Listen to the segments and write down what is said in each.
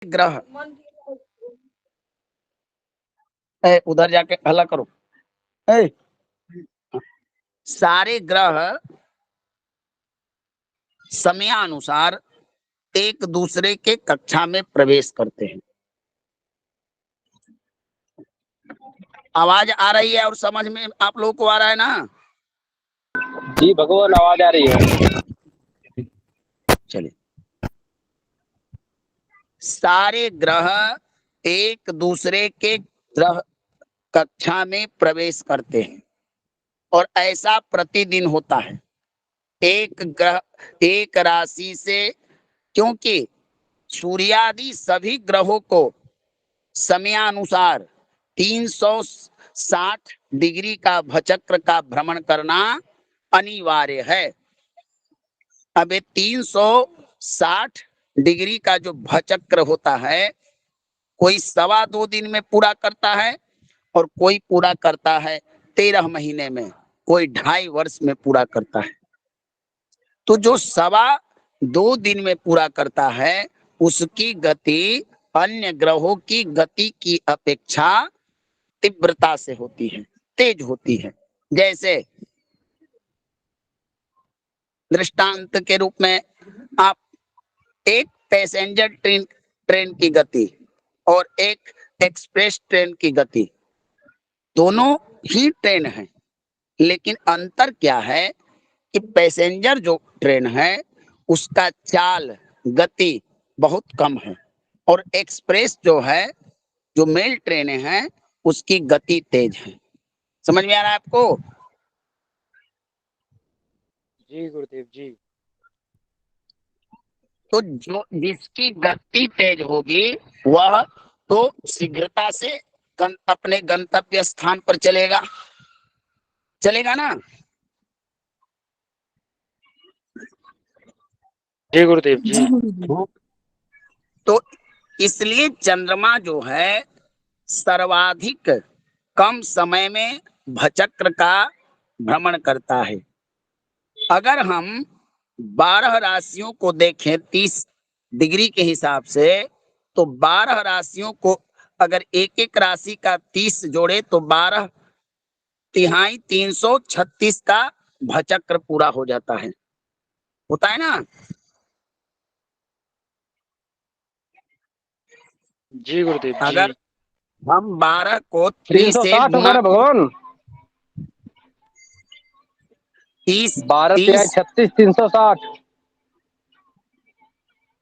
ग्रह उधर जाके हल्ला करो। सारे ग्रह समयानुसार एक दूसरे के कक्षा में प्रवेश करते हैं। आवाज आ रही है और समझ में आप लोगों को आ रहा है ना? जी भगवान, आवाज आ रही है। चलिए, सारे ग्रह एक दूसरे के ग्रह कक्षा में प्रवेश करते हैं और ऐसा प्रतिदिन होता है। एक ग्रह एक राशि से, क्योंकि सूर्यादि सभी ग्रहों को समयानुसार 360 डिग्री का भचक्र का भ्रमण करना अनिवार्य है। अब 360 डिग्री का जो भचक्र होता है, कोई 2.25 दिन में पूरा करता है और कोई पूरा करता है 13 महीने में, कोई 2.5 वर्ष में पूरा करता है। तो जो 2.25 दिन में पूरा करता है, उसकी गति अन्य ग्रहों की गति की अपेक्षा तीव्रता से होती है, तेज होती है। जैसे दृष्टांत के रूप में आप एक पैसेंजर ट्रेन की गति और एक एक्सप्रेस ट्रेन की गति, दोनों ही ट्रेन है, लेकिन अंतर क्या है कि पैसेंजर जो ट्रेन है उसका चाल गति बहुत कम है और एक्सप्रेस जो है, जो मेल ट्रेनें हैं, उसकी गति तेज है। समझ में आ रहा है आपको? जी गुरुदेव जी। तो जो जिसकी गति तेज होगी वह तो शीघ्रता से अपने गंतव्य स्थान पर चलेगा ना? जी गुरुदेव जी। तो इसलिए चंद्रमा जो है सर्वाधिक कम समय में भचक्र का भ्रमण करता है। अगर हम 12 राशियों को देखें 30 डिग्री के हिसाब से, तो 12 राशियों को अगर एक एक राशि का 30 जोड़े तो 12 तिहाई 336 का भचक्र पूरा हो जाता है। होता है ना? जी गुरुदेव जी। अगर हम 12 को 3 से 360 होगा गुणा, ना भगवान? 30 12 30 तिहाई 36, 360।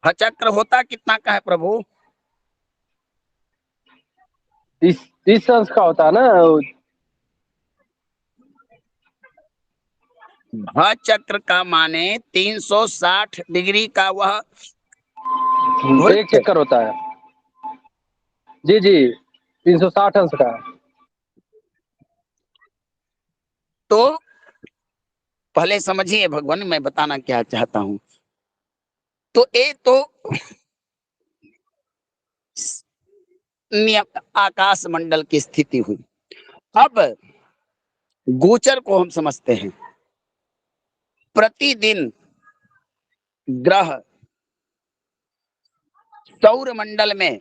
भचक्र होता कितना का है प्रभु? 30 अंश का होता है ना? भचक्र का माने 360 डिग्री का वह एक वृत्त। चक्कर होता है। जी जी, 360 अंश का। तो पहले समझिए भगवान, मैं बताना क्या चाहता हूं। तो ये तो आकाश मंडल की स्थिति हुई। अब गोचर को हम समझते हैं। प्रतिदिन ग्रह सौर मंडल में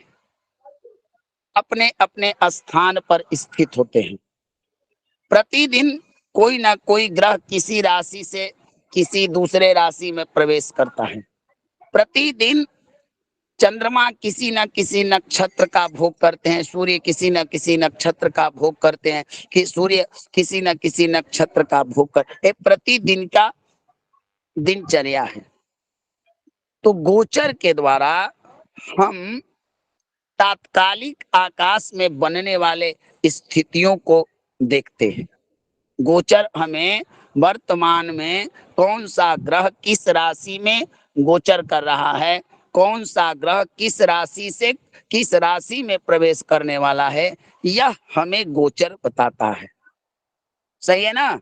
अपने अपने स्थान पर स्थित होते हैं। प्रतिदिन कोई ना कोई ग्रह किसी राशि से किसी दूसरे राशि में प्रवेश करता है। प्रतिदिन चंद्रमा किसी न किसी नक्षत्र का भोग करते हैं, सूर्य किसी न किसी नक्षत्र का भोग करते हैं, कि सूर्य किसी न किसी नक्षत्र का भोग कर, ये प्रतिदिन का दिनचर्या है। तो गोचर के द्वारा हम तात्कालिक आकाश में बनने वाले स्थितियों को देखते हैं। गोचर हमें वर्तमान में कौन सा ग्रह किस राशि में गोचर कर रहा है, कौन सा ग्रह किस राशि से किस राशि में प्रवेश करने वाला है, यह हमें गोचर बताता है। सही है ना?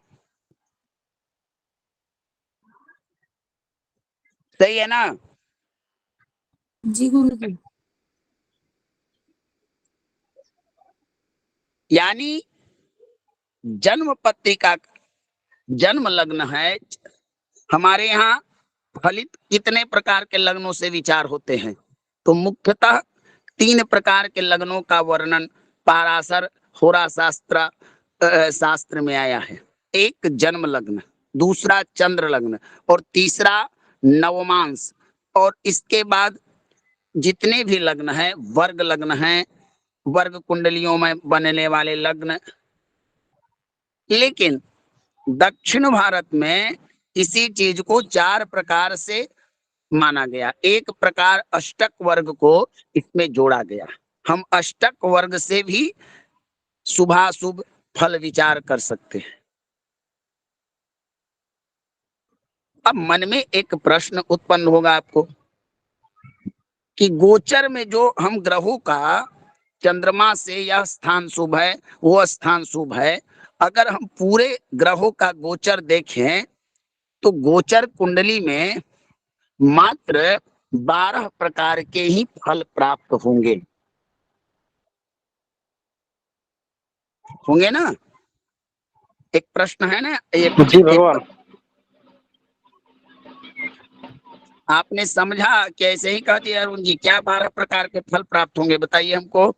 सही है ना? जी गुरुजी। यानी जन्म पत्रिका, जन्म लग्न है। हमारे यहाँ फलित कितने प्रकार के लग्नों से विचार होते हैं? तो मुख्यतः तीन प्रकार के लग्नों का वर्णन पाराशर होरा शास्त्र शास्त्र में आया है। एक जन्म लग्न, दूसरा चंद्र लग्न और तीसरा नवमांश। और इसके बाद जितने भी लग्न हैं वर्ग लग्न हैं, वर्ग कुंडलियों में बनने वाले लग्न। लेकिन दक्षिण भारत में इसी चीज को चार प्रकार से माना गया। एक प्रकार अष्टक वर्ग को इसमें जोड़ा गया। हम अष्टक वर्ग से भी शुभाशुभ फल विचार कर सकते हैं। अब मन में एक प्रश्न उत्पन्न होगा आपको कि गोचर में जो हम ग्रहों का चंद्रमा से यह स्थान शुभ है, वो स्थान शुभ है, अगर हम पूरे ग्रहों का गोचर देखें तो गोचर कुंडली में मात्र 12 प्रकार के ही फल प्राप्त होंगे होंगे ना। एक प्रश्न है ना, जी भगवान। आपने समझा कि ऐसे ही कह दिया अरुण जी? क्या 12 प्रकार के फल प्राप्त होंगे बताइए हमको।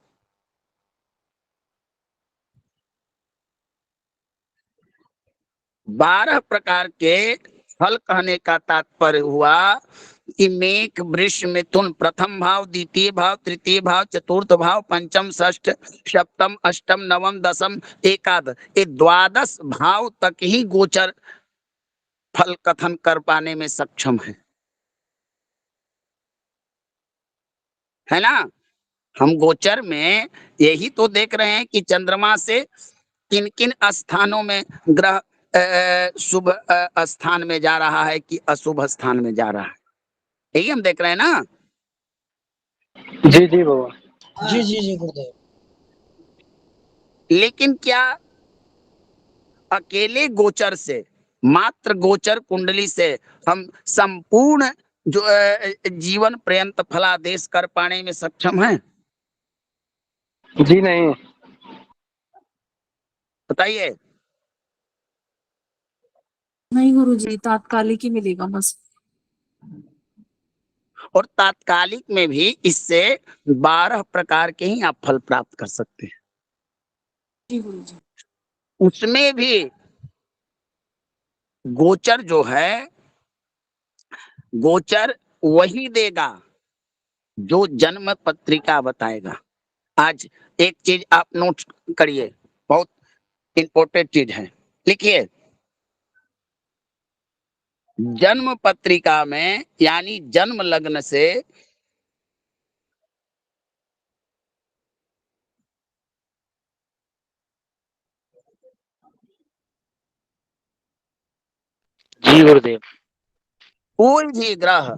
12 प्रकार के फल कहने का तात्पर्य हुआ कि मेघ वृष मिथुन प्रथम भाव, द्वितीय भाव, तृतीय भाव, चतुर्थ भाव, पंचम, षष्ठ, सप्तम, अष्टम, नवम, दसम, एकादश, ये 12 भाव तक ही गोचर फल कथन कर पाने में सक्षम है ना। हम गोचर में यही तो देख रहे हैं कि चंद्रमा से किन किन स्थानों में ग्रह शुभ स्थान में जा रहा है कि अशुभ स्थान में जा रहा है, यही हम देख रहे हैं ना। जी जी भगवान। जी जी जी गुरुदेव। लेकिन क्या अकेले गोचर से, मात्र गोचर कुंडली से हम संपूर्ण जो जीवन पर्यंत फलादेश कर पाने में सक्षम हैं? जी नहीं। बताइए। नहीं गुरुजी, तात्कालिक ही मिलेगा बस। और तात्कालिक में भी इससे 12 प्रकार के ही आप फल प्राप्त कर सकते हैं। जी गुरुजी। उसमें भी गोचर जो है, गोचर वही देगा जो जन्म पत्रिका बताएगा। आज एक चीज आप नोट करिए, बहुत इंपॉर्टेंट चीज है, लिखिए। जन्म पत्रिका में यानी जन्म लग्न से जी गुरुदेव। कोई भी ग्रह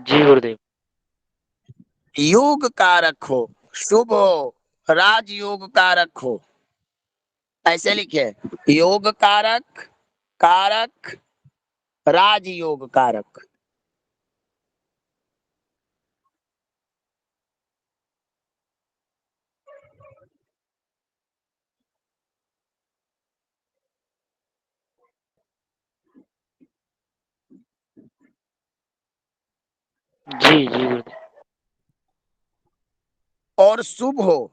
जी गुरुदेव। योग कारक हो, शुभ हो, राजयोग कारक हो, ऐसे लिखे, योग कारक, कारक, राजयोग कारक। जी जी गुरुदेव। और शुभ हो,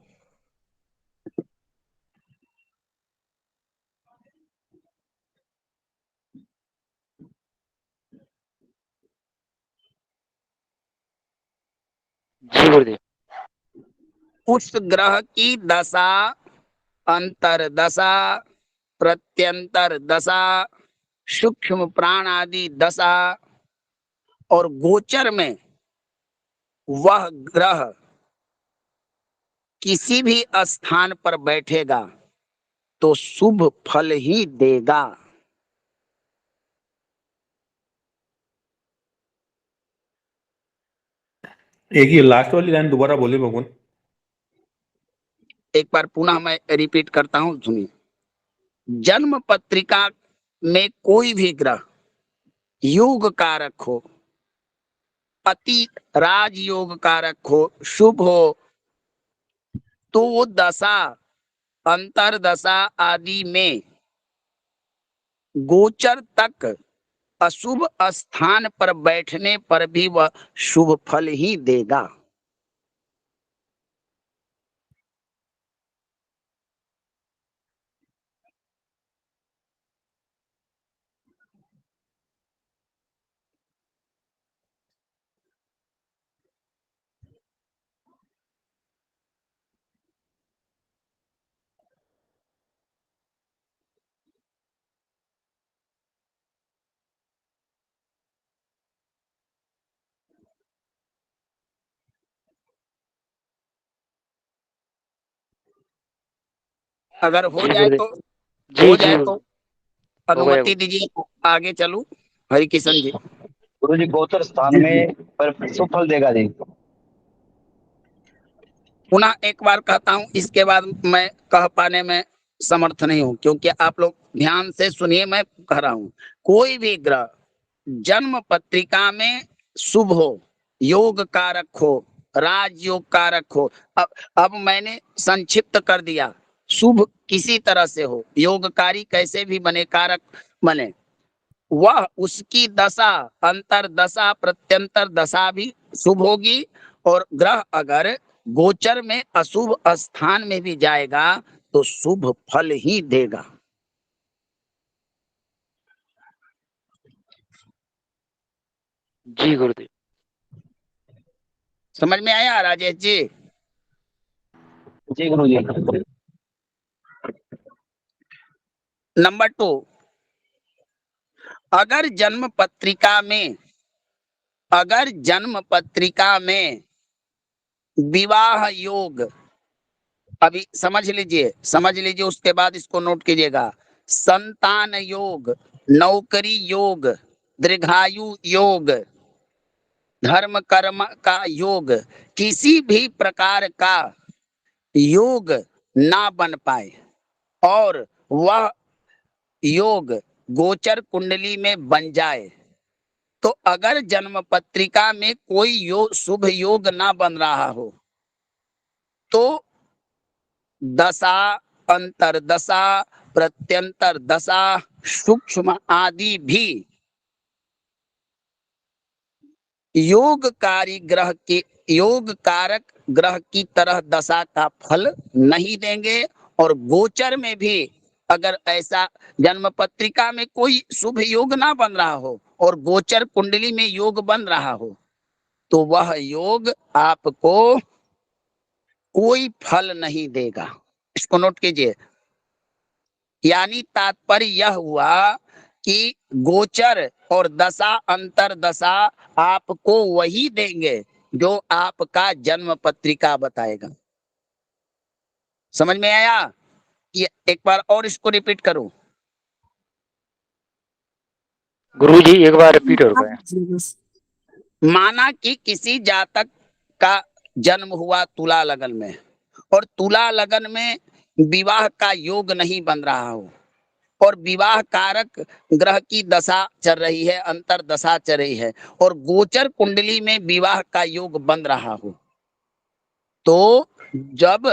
जी गुरुदेव। उस ग्रह की दशा, अंतर दशा, प्रत्यंतर दशा, सूक्ष्म प्राण आदि दशा और गोचर में वह ग्रह किसी भी स्थान पर बैठेगा तो शुभ फल ही देगा। एक ये लास्ट वाली लाइन दोबारा बोले भगवान। एक बार पुनः मैं रिपीट करता हूं, सुनिए। जन्म पत्रिका में कोई भी ग्रह योग कारक हो, अति राजयोग कारक हो, शुभ हो, तो वो दशा अंतरदशा आदि में गोचर तक अशुभ स्थान पर बैठने पर भी वह शुभ फल ही देगा। अगर हो जी जाए गुरुदेव। तो जी हो जी जाए तो गुरुदेव। हो गया अनुमति दीजिए, आगे चलूं। हरि किशन जी। गुरु जी गोचर स्थान जी, में पर शुभ फल देगा जी। पुनः एक बार कहता हूं, इसके बाद मैं कह पाने में समर्थ नहीं हूं, क्योंकि आप लोग ध्यान से सुनिए, मैं कह रहा हूं। कोई भी ग्रह जन्म पत्रिका में शुभ हो, योग कारक हो, राजयोग कारक हो, अब मैंने संक्षिप्त कर दिया। शुभ किसी तरह से हो, योगकारी कैसे भी बने, कारक बने, वह उसकी दशा, अंतर दशा प्रत्यंतर दशा भी शुभ होगी। और ग्रह अगर गोचर में अशुभ स्थान में भी जाएगा तो शुभ फल ही देगा। जी गुरुदेव। समझ में आया राजेश जी? जी गुरु जी। नंबर 2, अगर जन्म पत्रिका में, अगर जन्म पत्रिका में विवाह योग, अभी समझ लीजिए, समझ लीजिए, उसके बाद इसको नोट कीजिएगा। संतान योग, नौकरी योग, दीर्घायु योग, धर्म कर्म का योग, किसी भी प्रकार का योग ना बन पाए और वह योग गोचर कुंडली में बन जाए, तो अगर जन्म पत्रिका में कोई योग, शुभ योग ना बन रहा हो, तो दशा, अंतरदशा, प्रत्यंतर दशा, सूक्ष्म आदि भी योगकारी ग्रह के, योग कारक ग्रह की तरह दशा का फल नहीं देंगे। और गोचर में भी अगर ऐसा जन्म पत्रिका में कोई शुभ योग ना बन रहा हो और गोचर कुंडली में योग बन रहा हो, तो वह योग आपको कोई फल नहीं देगा। इसको नोट कीजिए। यानी तात्पर्य यह हुआ कि गोचर और दशा अंतर दशा आपको वही देंगे जो आपका जन्म पत्रिका बताएगा। समझ में आया? ये एक बार और इसको रिपीट करूं। गुरु जी एक बार रिपीट और करें। बस। माना कि किसी जातक का जन्म हुआ तुला लगन में, और तुला लगन में विवाह का योग नहीं बन रहा हो, और विवाह कारक ग्रह की दशा चल रही है, अंतर दशा चल रही है, और गोचर कुंडली में विवाह का योग बन रहा हो, तो जब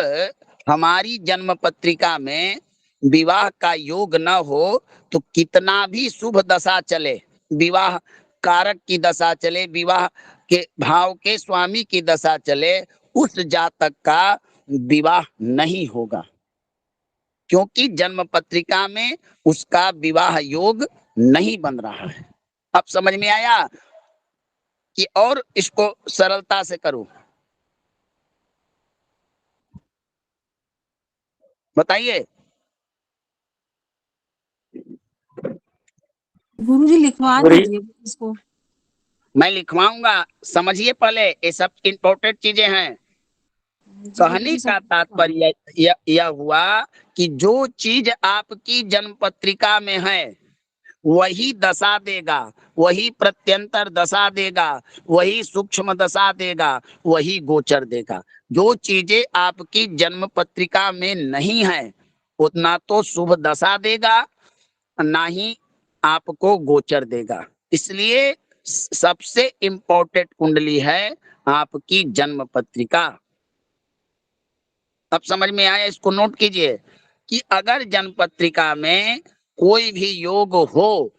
हमारी जन्म पत्रिका में विवाह का योग न हो, तो कितना भी शुभ दशा चले, विवाह कारक की दशा चले, विवाह के भाव के स्वामी की दशा चले, उस जातक का विवाह नहीं होगा, क्योंकि जन्म पत्रिका में उसका विवाह योग नहीं बन रहा है। अब समझ में आया कि और इसको सरलता से करूं? बताइए। गुरुजी लिखवा गुरु दीजिए इसको। मैं लिखवाऊंगा, समझिए पहले, ये सब इंपॉर्टेंट चीजें हैं। जी कहने गुरुजी का सब। तात्पर्य यह हुआ कि जो चीज आपकी जन्म पत्रिका में है वही दशा देगा, वही प्रत्यंतर दशा देगा, वही सूक्ष्म दशा देगा, वही गोचर देगा। जो चीजें आपकी जन्म पत्रिका में नहीं है उतना तो शुभ दशा देगा, ना ही आपको गोचर देगा। इसलिए सबसे इंपॉर्टेंट कुंडली है आपकी जन्म पत्रिका। अब समझ में आया, इसको नोट कीजिए कि अगर जन्म पत्रिका में कोई भी योग हो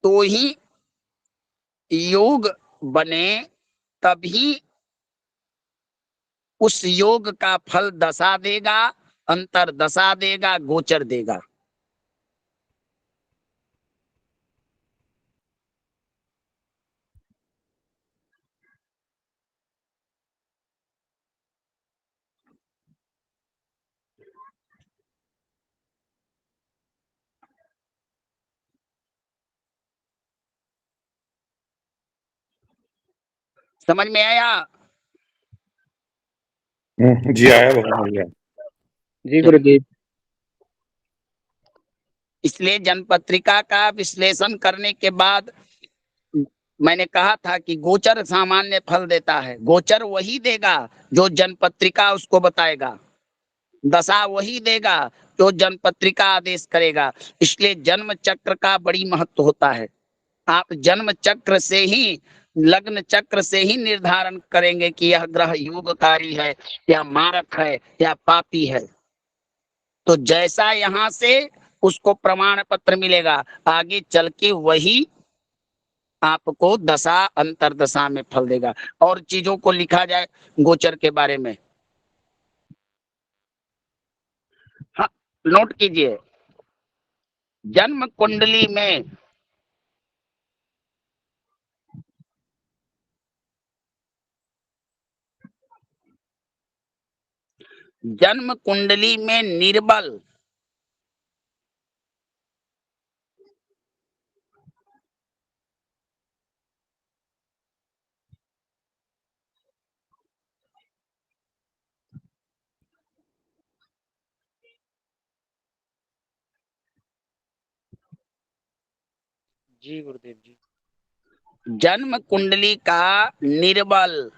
तो ही योग बने, तभी उस योग का फल दशा देगा, अंतर दशा देगा, गोचर देगा। समझ में आया? जी आया भगवान, भैया। जी गुरु जी। इसलिए जन्म पत्रिका का विश्लेषण करने के बाद मैंने कहा था कि गोचर सामान्य फल देता है। गोचर वही देगा जो जन्म पत्रिका उसको बताएगा, दशा वही देगा जो जन्म पत्रिका आदेश करेगा। इसलिए जन्म चक्र का बड़ी महत्व होता है। आप जन्म चक्र से ही, लग्न चक्र से ही निर्धारण करेंगे कि यह ग्रह योगकारी है या मारक है या पापी है। तो जैसा यहाँ से उसको प्रमाण पत्र मिलेगा, आगे चल के वही आपको दशा अंतर दशा में फल देगा। और चीजों को लिखा जाए गोचर के बारे में, हाँ नोट कीजिए। जन्म कुंडली में जन्म कुंडली में निर्बल, जी गुरुदेव जी। जन्म कुंडली का निर्बल,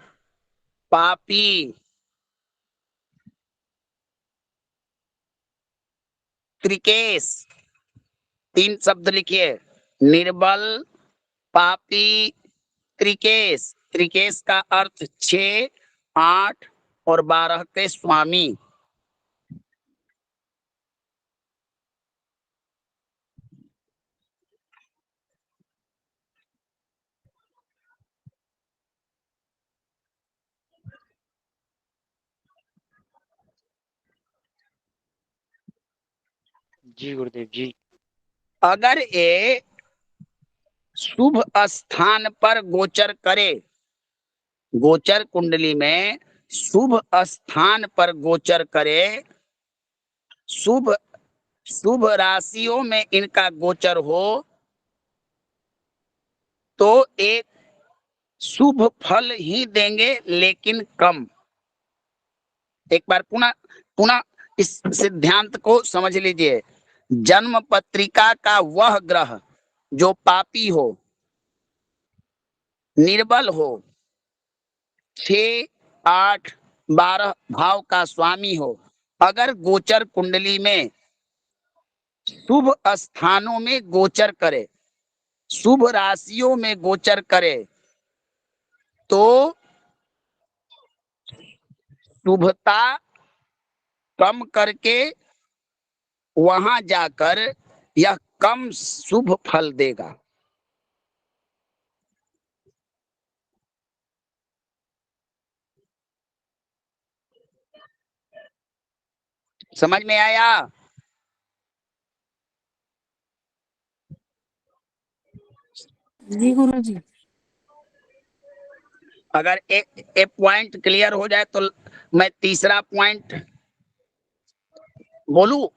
पापी, त्रिकेश, 3 शब्द लिखिए। निर्बल, पापी, त्रिकेश। त्रिकेश का अर्थ 6, 8 और 12 के स्वामी। जी गुरुदेव जी। अगर ये शुभ स्थान पर गोचर करे, गोचर कुंडली में शुभ स्थान पर गोचर करे, शुभ शुभ राशियों में इनका गोचर हो, तो एक शुभ फल ही देंगे, लेकिन कम। एक बार पुनः पुनः इस सिद्धांत को समझ लीजिए। जन्म पत्रिका का वह ग्रह जो पापी हो, निर्बल हो, 6, 8, 12 भाव का स्वामी हो, अगर गोचर कुंडली में शुभ स्थानों में गोचर करे, शुभ राशियों में गोचर करे, तो शुभता कम करके वहां जाकर यह कम शुभ फल देगा। समझ में आया? जी गुरु जी। अगर एक पॉइंट क्लियर हो जाए तो मैं तीसरा पॉइंट बोलूं।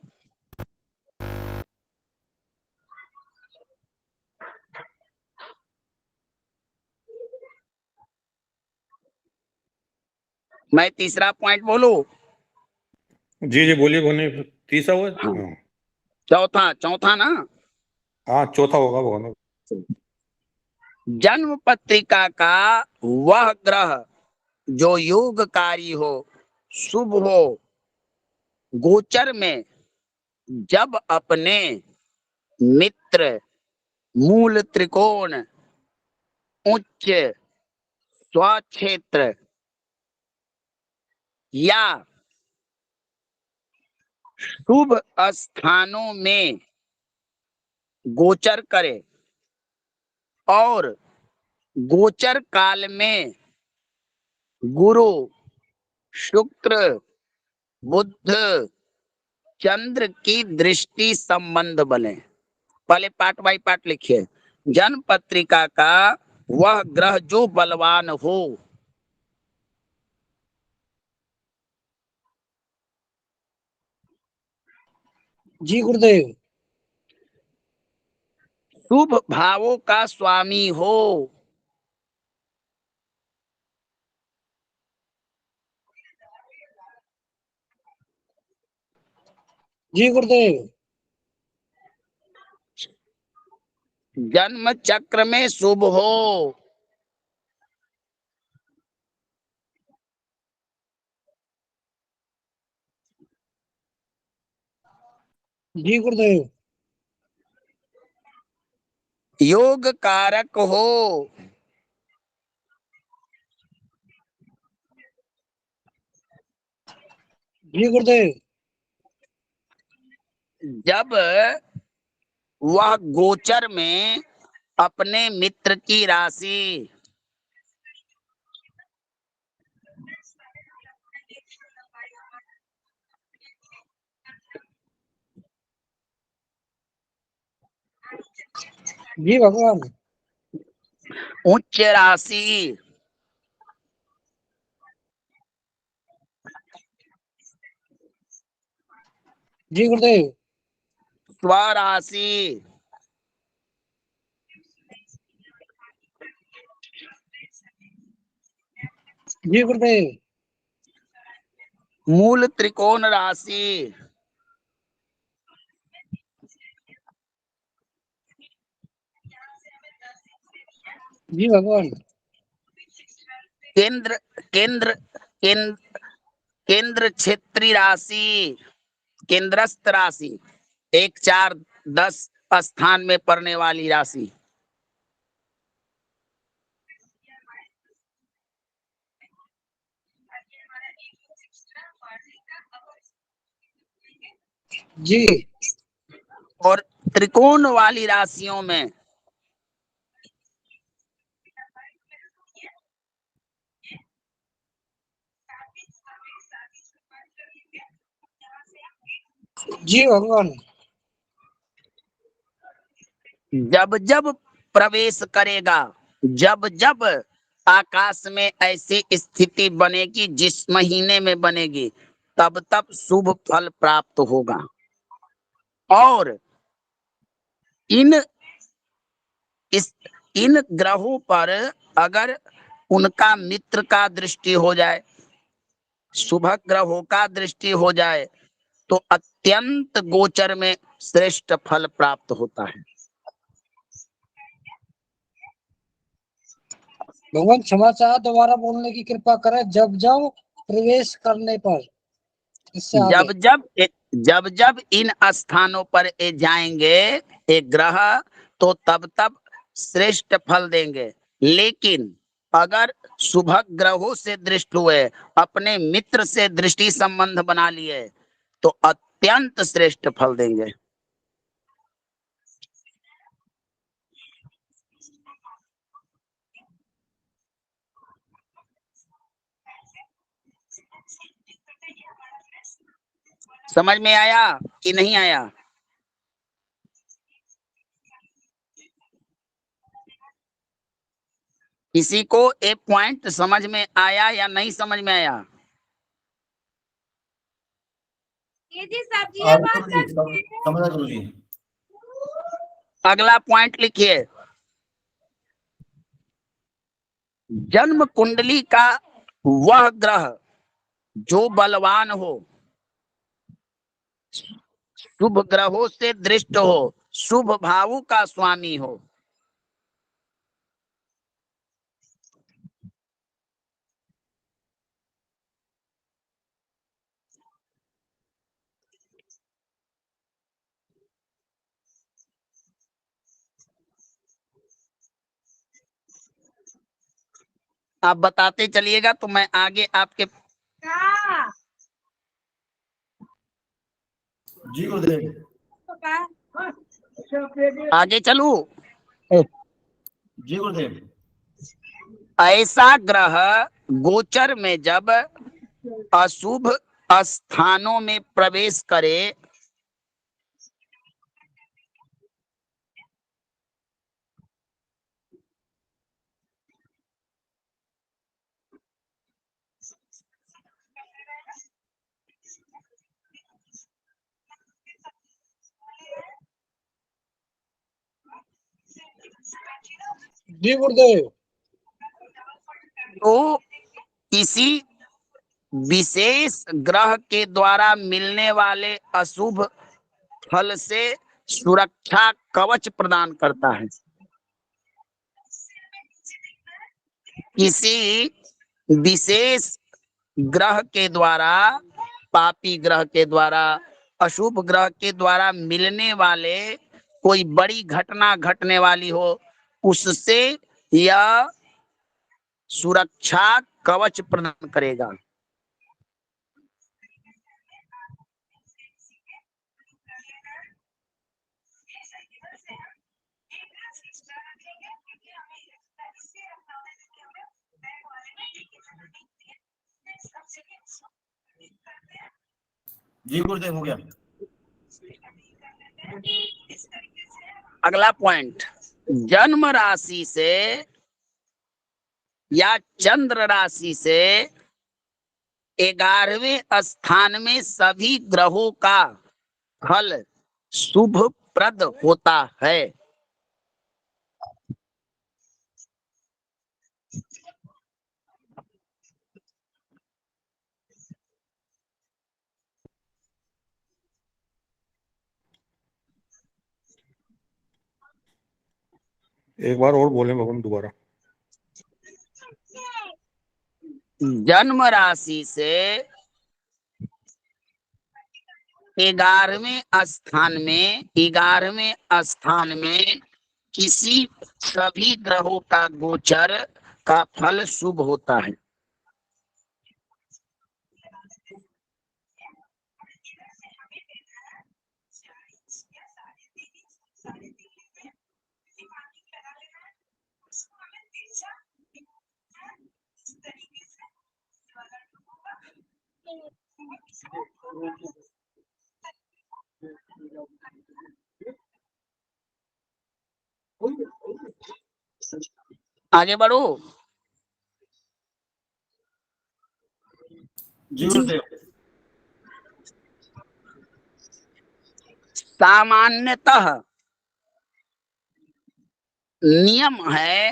मैं तीसरा पॉइंट बोलूं। जी जी बोलिए, बोलिए। तीसरा हुआ। हाँ। हाँ चौथा, चौथा ना। हाँ, चौथा होगा भगवान। जन्म पत्रिका का वह ग्रह जो योगकारी हो, शुभ हो, गोचर में जब अपने मित्र, मूल त्रिकोण, उच्च स्वक्षेत्र या शुभ स्थानों में गोचर करे और गोचर काल में गुरु, शुक्र, बुध, चंद्र की दृष्टि संबंध बने। पहले पार्ट बाय पार्ट लिखिए। जन्म पत्रिका का वह ग्रह जो बलवान हो, जी गुरुदेव। शुभ भावों का स्वामी हो, जी गुरुदेव। जन्म चक्र में शुभ हो, जी गुरुदेव। योग कारक हो, जी गुरुदेव। जब वह गोचर में अपने मित्र की राशि, जी भगवान। उच्च राशि, जी गुरुदेव। स्वराशि, जी गुरुदेव। मूल त्रिकोण राशि, जी भगवान। केंद्र केंद्र केंद्र केंद्र क्षेत्री राशि, केंद्रस्थ राशि, 1, 4, 10 स्थान में पड़ने वाली राशि। जी। और त्रिकोण वाली राशियों में जी भगवान। जब जब प्रवेश करेगा, जब जब आकाश में ऐसी स्थिति बनेगी, जिस महीने में बनेगी, तब तब शुभ फल प्राप्त होगा। और इन इन ग्रहों पर अगर उनका मित्र का दृष्टि हो जाए, शुभ ग्रहों का दृष्टि हो जाए, तो अत्यंत गोचर में श्रेष्ठ फल प्राप्त होता है। भगवान क्षमा चाह दोबारा बोलने की कृपा करें। जब जब प्रवेश करने पर, इससे आगे। जब जब इन स्थानों पर ये जाएंगे एक ग्रह, तो तब तब श्रेष्ठ फल देंगे। लेकिन अगर शुभ ग्रहों से दृष्ट हुए, अपने मित्र से दृष्टि संबंध बना लिए, तो अत्यंत श्रेष्ठ फल देंगे। समझ में आया कि नहीं आया? किसी को एक पॉइंट समझ में आया या नहीं समझ में आया? अगला पॉइंट लिखिए। जन्म कुंडली का वह ग्रह जो बलवान हो, शुभ ग्रहों से दृष्ट हो, शुभ भावों का स्वामी हो, आप बताते चलिएगा तो मैं आगे आपके जी गुरुदेव। आगे चलूं। जी गुरुदेव। ऐसा ग्रह गोचर में जब अशुभ स्थानों में प्रवेश करे जी गुरुदेव। तो किसी विशेष ग्रह के द्वारा मिलने वाले अशुभ फल से सुरक्षा कवच प्रदान करता है। किसी विशेष ग्रह के द्वारा, पापी ग्रह के द्वारा, अशुभ ग्रह के द्वारा मिलने वाले कोई बड़ी घटना घटने वाली हो, उससे यह सुरक्षा कवच प्रदान करेगा। जी गुरुदेव, हो गया। अगला पॉइंट, जन्म राशि से या चंद्र राशि से 11वें स्थान में सभी ग्रहों का फल शुभप्रद होता है। एक बार और बोले भगवान दोबारा। जन्म राशि से 11वें स्थान में किसी सभी ग्रहों का गोचर का फल शुभ होता है। आगे बढ़ो। जी गुरुदेव। सामान्यतः नियम है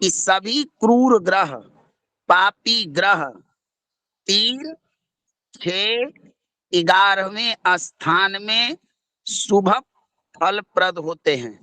कि सभी क्रूर ग्रह, पापी ग्रह 3, 6, 11वें स्थान में शुभ फलप्रद होते हैं।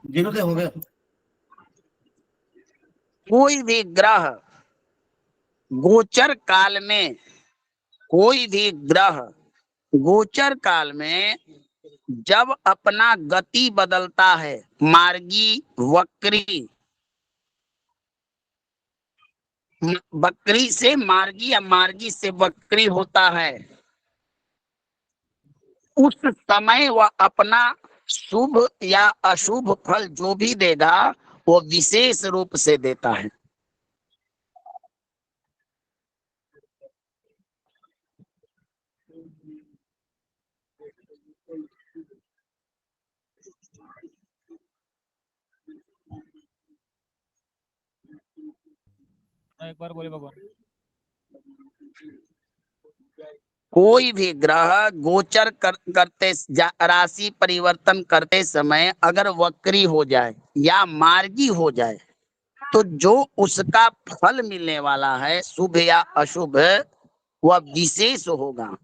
जी गुरुदेव, हो गया। कोई भी ग्रह गोचर काल में, कोई भी ग्रह गोचर काल में जब अपना गति बदलता है, मार्गी, वक्री, बकरी से मार्गी या मार्गी से वक्री होता है, उस समय वह अपना शुभ या अशुभ फल जो भी देगा वो विशेष रूप से देता है। एक बार बोले भगवान। कोई भी ग्रह गोचर करते राशि परिवर्तन करते समय अगर वक्री हो जाए या मार्गी हो जाए तो जो उसका फल मिलने वाला है शुभ या अशुभ वह विशेष होगा।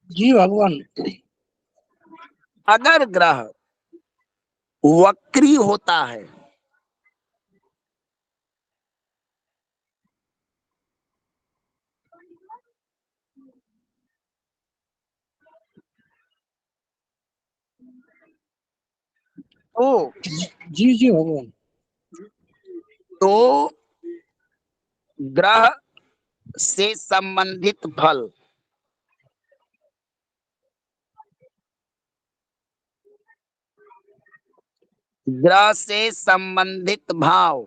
जी भगवान। अगर ग्रह वक्री होता है तो जी भगवान। तो ग्रह से संबंधित फल ग्रह से संबंधित भाव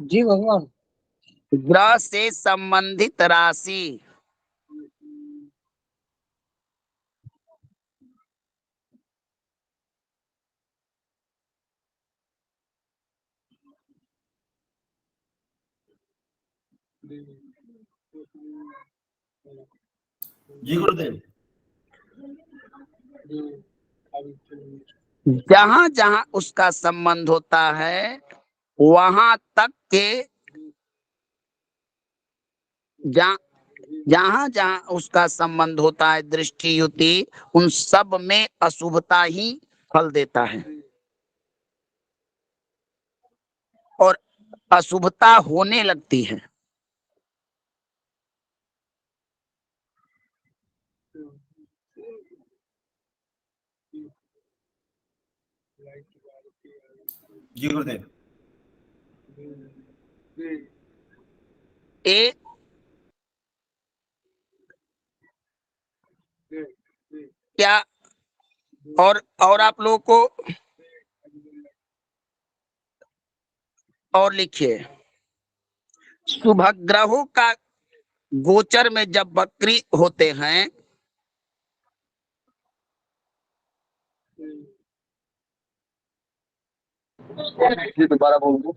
जी भगवान। ग्रह से संबंधित राशि जी गुरुदेव। जहां जहां उसका संबंध होता है वहां तक के जहां जहां उसका संबंध होता है दृष्टि युति उन सब में अशुभता ही फल देता है और अशुभता होने लगती है। जी गुरुदेव। ए क्या और आप लोगों को और लिखिए शुभ ग्रहों का गोचर में जब वक्री होते हैं जी दोबारा बोल दो।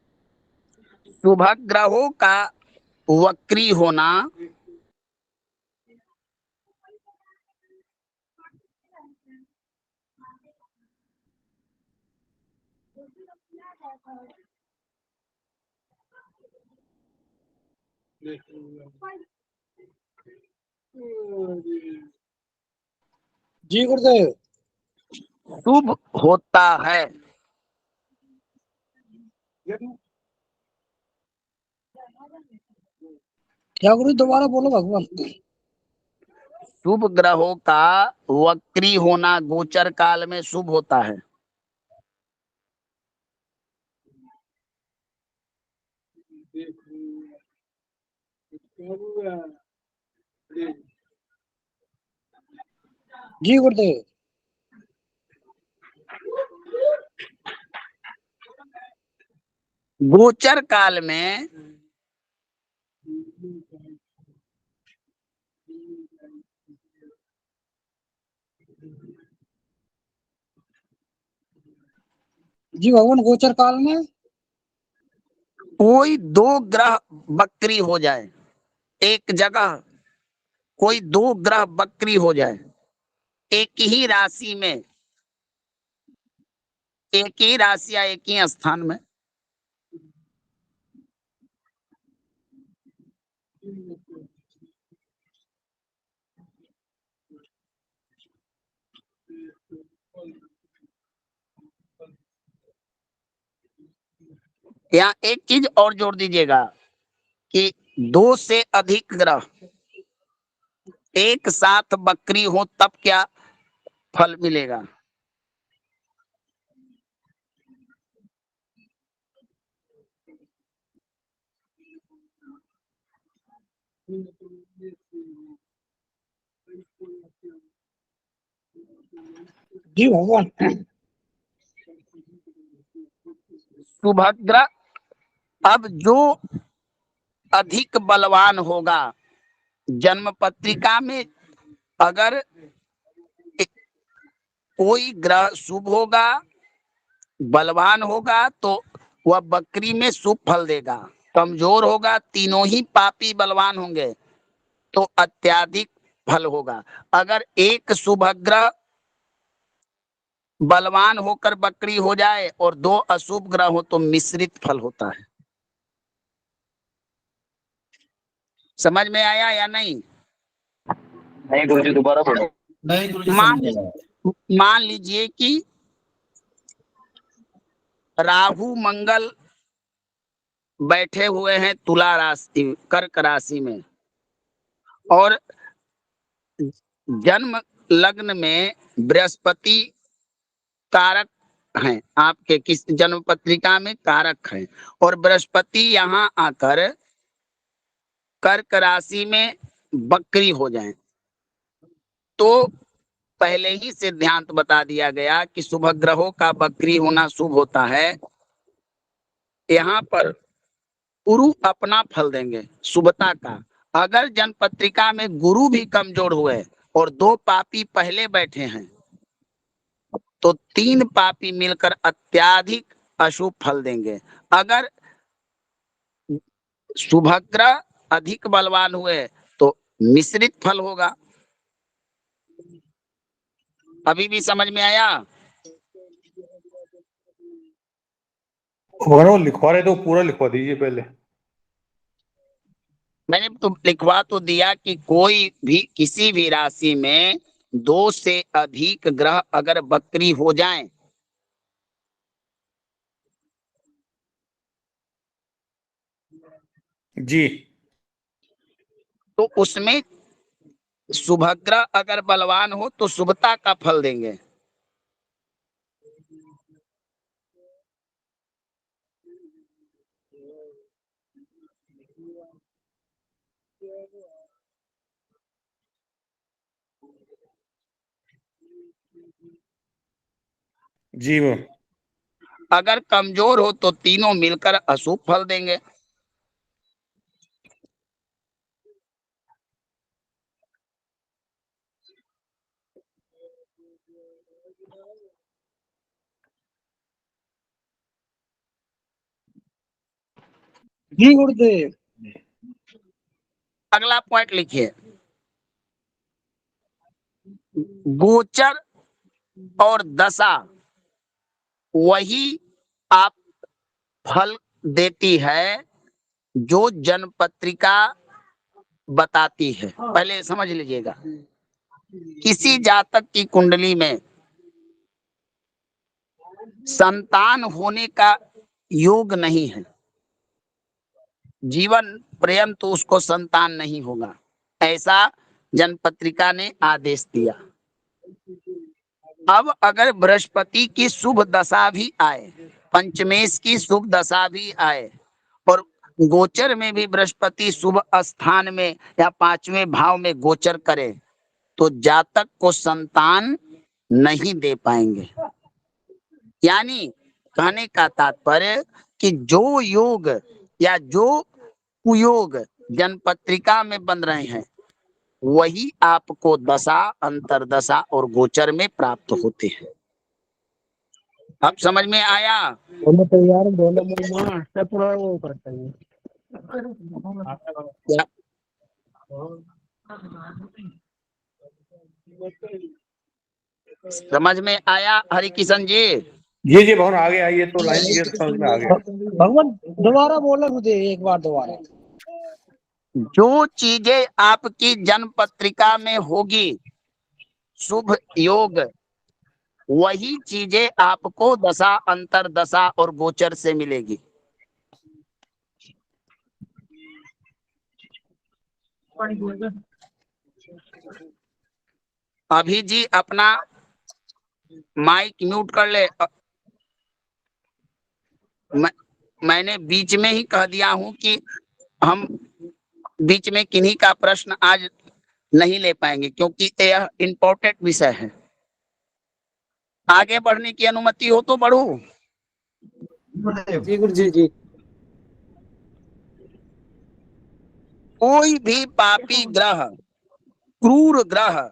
शुभ ग्रहों का वक्री होना जी गुरुदेव। शुभ होता है। क्या गुरु दोबारा बोलो भगवान। शुभ ग्रहों का वक्री होना गोचर काल में शुभ होता है। जी गुरुदेव। गोचर काल में जी भगवान गोचर काल में कोई दो ग्रह वक्री हो जाए एक जगह कोई दो ग्रह वक्री हो जाए एक ही राशि में एक ही राशि या एक ही स्थान में यहाँ एक चीज और जोड़ दीजिएगा कि दो से अधिक ग्रह एक साथ वक्री हो तब क्या फल मिलेगा। जी भगवान। सुभद्रा, अब जो अधिक बलवान होगा, जन्म पत्रिका में अगर कोई ग्रह शुभ होगा, बलवान होगा, तो वह बकरी में शुभ फल देगा। कमजोर होगा, तीनों ही पापी बलवान होंगे तो अत्याधिक फल होगा। अगर एक शुभ ग्रह बलवान होकर बकरी हो जाए और दो अशुभ ग्रह हो तो मिश्रित फल होता है। समझ में आया या नहीं? नहीं गुरुजी, दोबारा बोलो। नहीं गुरुजी, मान समझ नहीं आया। मान लीजिए कि राहु मंगल बैठे हुए हैं तुला राशि, कर्क राशि में, और जन्म लग्न में बृहस्पति कारक हैं, आपके किस जन्म पत्रिका में कारक हैं, और बृहस्पति यहाँ आकर कर्क राशि में बकरी हो जाए, तो पहले ही सिद्धांत बता दिया गया कि शुभ ग्रहों का बकरी होना शुभ होता है। यहाँ पर गुरु अपना फल देंगे शुभता का। अगर जन्म पत्रिका में गुरु भी कमजोर हुए और दो पापी पहले बैठे हैं तो तीन पापी मिलकर अत्याधिक अशुभ फल देंगे। अगर शुभग्रह अधिक बलवान हुए तो मिश्रित फल होगा। अभी भी समझ में आया? भगवान वो लिखवा रहे तो पूरा लिखवा दीजिए पहले। मैंने तो लिखवा तो दिया कि कोई भी किसी भी राशि में दो से अधिक ग्रह अगर बकरी हो जाएं जी, तो उसमें शुभग्रह अगर बलवान हो तो शुभता का फल देंगे। जी मैम। अगर कमजोर हो तो तीनों मिलकर अशुभ फल देंगे। जी गुरुदेव। अगला पॉइंट लिखिए, गोचर और दशा वही आप फल देती है जो जन्म पत्रिका बताती है। पहले समझ लीजिएगा, किसी जातक की कुंडली में संतान होने का योग नहीं है, जीवन पर्यंत उसको संतान नहीं होगा, ऐसा जन्म पत्रिका ने आदेश दिया। अब अगर बृहस्पति की शुभ दशा भी आए, पंचमेश की शुभ दशा भी आए और गोचर में भी बृहस्पति शुभ स्थान में या पांचवें भाव में गोचर करे तो जातक को संतान नहीं दे पाएंगे। यानी कहने का तात्पर्य कि जो योग या जो कुयोग जन्म पत्रिका में बन रहे हैं वही आपको दशा, अंतरदशा और गोचर में प्राप्त होते हैं। अब समझ में आया? दोनों तैयार, दोनों में से पूरा वो करता है। क्या? समझ में आया हरि किशन जी? जी भगवान, आगे आइए तो लाइन ये तो समझ में आ गया। भगवान दोबारा बोलो गुरुदेव, एक बार दोबारा। जो चीजें आपकी जन्म पत्रिका में होगी शुभ योग, वही चीजें आपको दशा, अंतरदशा और गोचर से मिलेगी। अभी जी अपना माइक म्यूट कर ले। मैंने बीच में ही कह दिया हूं कि हम बीच में किन्हीं का प्रश्न आज नहीं ले पाएंगे क्योंकि यह इम्पोर्टेंट विषय है। आगे बढ़ने की अनुमति हो तो बढ़ू। गुरुदेव जी गुरु जी। कोई भी पापी ग्रह, क्रूर ग्रह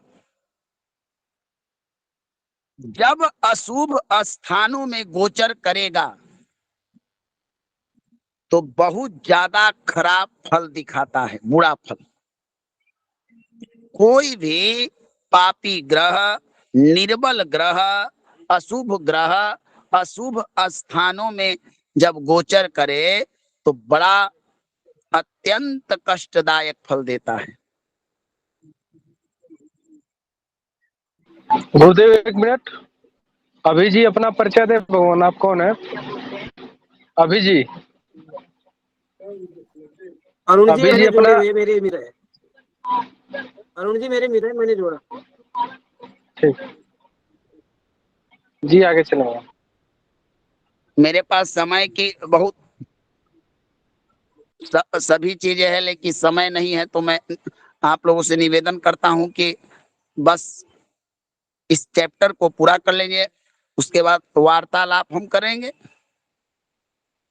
जब अशुभ स्थानों में गोचर करेगा तो बहुत ज्यादा खराब फल दिखाता है, बुरा फल। कोई भी पापी ग्रह, निर्बल ग्रह, अशुभ ग्रह अशुभ स्थानों में जब गोचर करे तो बड़ा अत्यंत कष्टदायक फल देता है। गुरुदेव एक मिनट। अभी जी अपना परिचय दे भगवान, आप कौन है? अभी जी, अरुण जी अभी जी मैंने जोड़े अपना, हुए, मेरे मित्र है। अरुण जी मेरे मित्र है, मैंने जोड़ा। ठीक जी, आगे चलो। मेरे पास समय की बहुत सभी चीजें हैं, लेकिन समय नहीं है, तो मैं आप लोगों से निवेदन करता हूं कि बस इस चैप्टर को पूरा कर लीजिए, उसके बाद वार्तालाप हम करेंगे।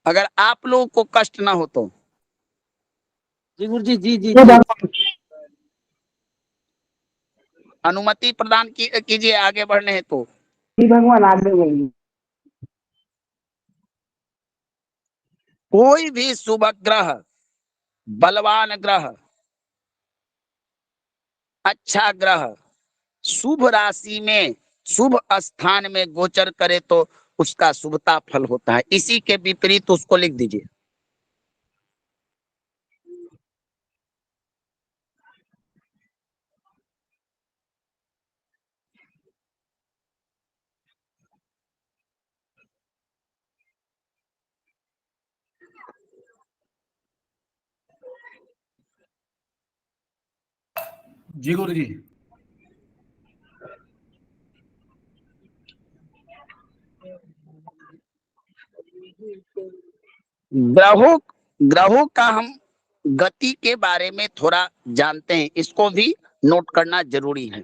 अगर आप लोगों को कष्ट ना हो तो जी गुरु जी, जी जी जी जी। भगवान। अनुमति प्रदान कीजिए आगे बढ़ने हेतु। जी भगवान, आगे बढ़िए। कोई भी शुभ ग्रह, बलवान ग्रह, अच्छा ग्रह शुभ राशि में, शुभ स्थान में गोचर करे तो उसका शुभता फल होता है। इसी के विपरीत उसको लिख दीजिए। जी गुरु जी। ग्रहों ग्रहों का हम गति के बारे में थोड़ा जानते हैं, इसको भी नोट करना जरूरी है।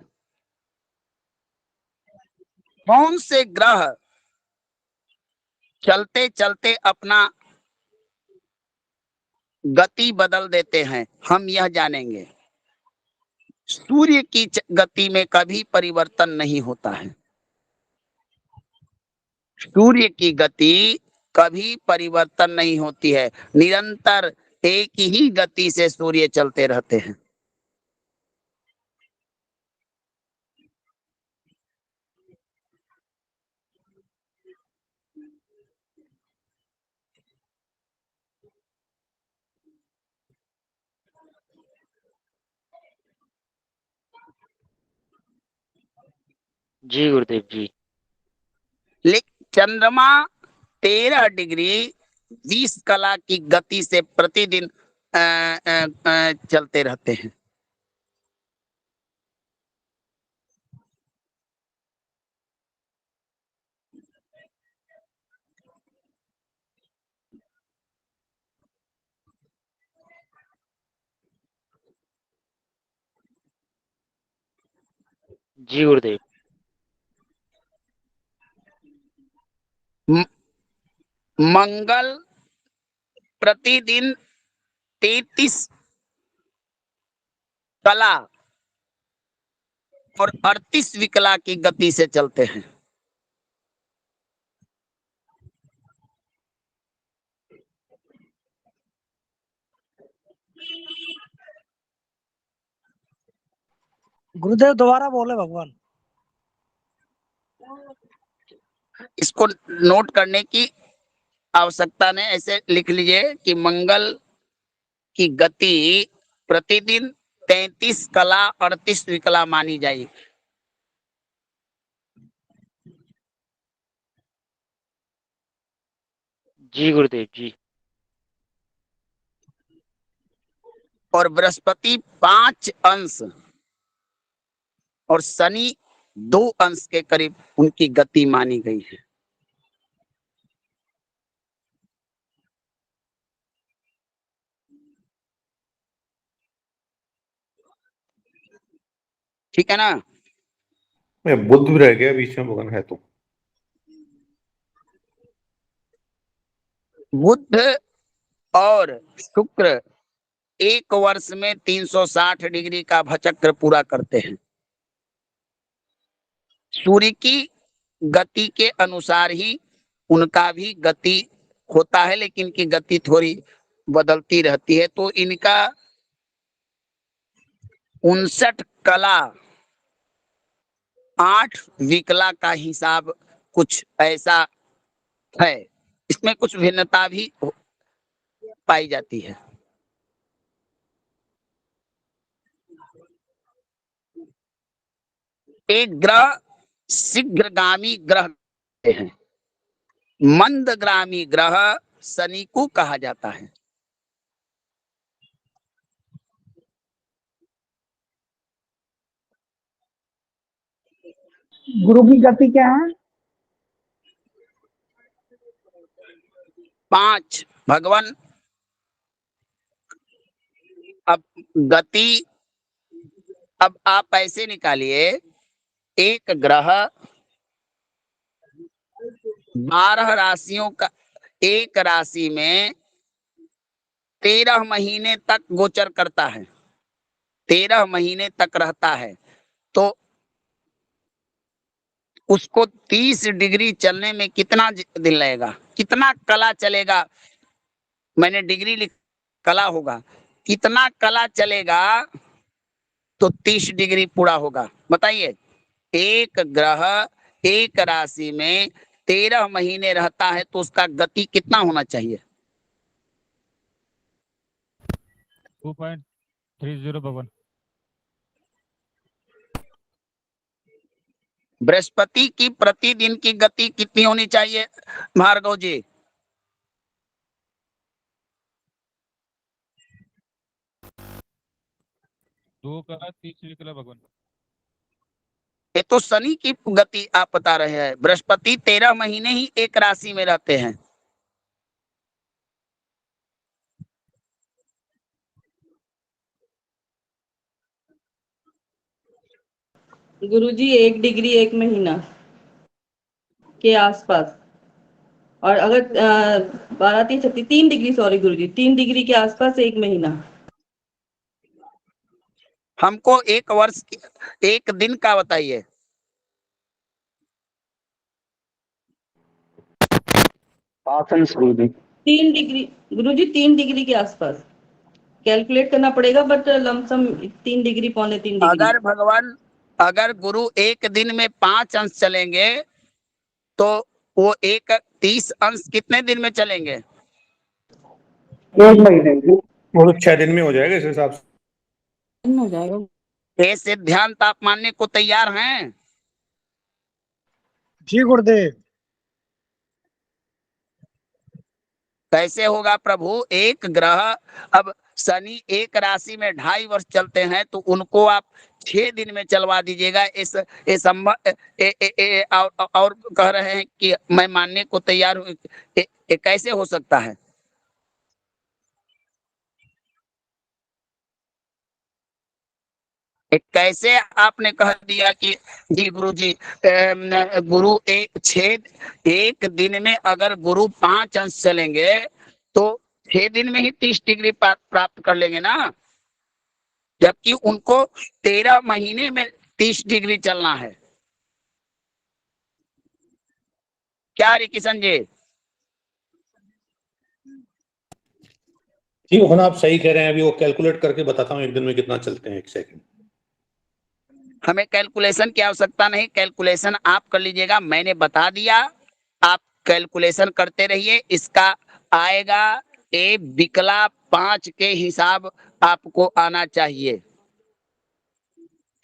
कौन से ग्रह चलते चलते अपना गति बदल देते हैं, हम यह जानेंगे। सूर्य की गति में कभी परिवर्तन नहीं होता है। सूर्य की गति कभी परिवर्तन नहीं होती है, निरंतर एक ही गति से सूर्य चलते रहते हैं। जी गुरुदेव जी। लेकिन चंद्रमा 13 डिग्री 20 कला की गति से प्रतिदिन चलते रहते हैं। जी गुरुदेव। म- मंगल प्रतिदिन 33 कला और 38 विकला की गति से चलते हैं। गुरुदेव दोबारा बोले भगवान। इसको नोट करने की आवश्यकता नहीं, ऐसे लिख लीजिए कि मंगल की गति प्रतिदिन 33 कला 38 विकला मानी जाएगी। जी गुरुदेव जी। और बृहस्पति 5 अंश और शनि 2 अंश के करीब उनकी गति मानी गई है। ठीक है ना? मैं बुद्ध भी रह गया बीच में, भगवान है तो। बुध और शुक्र एक वर्ष में 360 डिग्री का भचक्र पूरा करते हैं। सूर्य की गति के अनुसार ही उनका भी गति होता है, लेकिन इनकी गति थोड़ी बदलती रहती है। तो इनका 59 कला 8 विकला का हिसाब कुछ ऐसा है। इसमें कुछ भिन्नता भी पाई जाती है। एक ग्रह शीघ्रगामी ग्रह हैं, मंदगामी ग्रह शनि को कहा जाता है। गुरु की गति क्या है? 5 भगवान। अब गति, अब आप ऐसे निकालिए, एक ग्रह 12 राशियों का एक राशि में 13 महीने तक गोचर करता है, 13 महीने तक रहता है। तो उसको 30 डिग्री चलने में कितना दिन लगेगा, कितना कला चलेगा? मैंने डिग्री लिख, कला होगा, कितना कला चलेगा तो 30 डिग्री पूरा होगा? बताइए। एक ग्रह एक राशि में 13 महीने रहता है तो उसका गति कितना होना चाहिए? 2.30 भगवान। बृहस्पति की प्रतिदिन की गति कितनी होनी चाहिए भार्गव जी? 2 कला 30 कला भगवान। ये तो शनि की गति आप बता रहे हैं। बृहस्पति 13 महीने ही एक राशि में रहते हैं। गुरुजी 1 डिग्री 1 महीना के आसपास, और अगर 12 3 36 3 डिग्री, सॉरी गुरुजी 3 डिग्री के आसपास 1 महीना। हमको एक वर्ष एक दिन का बताइए। 3 डिग्री गुरुजी, 3 डिग्री के आसपास कैलकुलेट करना पड़ेगा, बट लमसम 3 डिग्री पौने 3 डिग्री। अगर भगवान, अगर गुरु एक दिन में 5 अंश चलेंगे तो वो 30 अंश कितने दिन में चलेंगे? 1 महीने। वो तो 6 दिन में हो जाएगा इस हिसाब से। हो जाएगा। ऐसे ध्यान ताप मानने को तैयार हैं? जी गुरुदेव। कैसे होगा प्रभु? एक ग्रह, अब शनि एक राशि में 2.5 वर्ष चलते हैं तो उनको आप 6 दिन में चलवा दीजिएगा। इस संभव और कह रहे हैं कि मैं मानने को तैयार हूँ, कैसे हो सकता है? कैसे आपने कह दिया कि जी गुरु जी, गुरु एक दिन में अगर गुरु 5 अंश चलेंगे तो 6 दिन में ही 30 डिग्री प्राप्त कर लेंगे ना, जबकि उनको 13 महीने में 30 डिग्री चलना है। क्या हरि किशन जी? जी मोहन, आप सही कह रहे हैं। अभी वो कैलकुलेट करके बताता हूँ एक दिन में कितना चलते हैं। 1 सेकंड। हमें कैलकुलेशन की आवश्यकता नहीं, कैलकुलेशन आप कर लीजिएगा, मैंने बता दिया, आप कैलकुलेशन करते रहिए। इसका आएगा ए विकला 5 के हिसाब आपको आना चाहिए,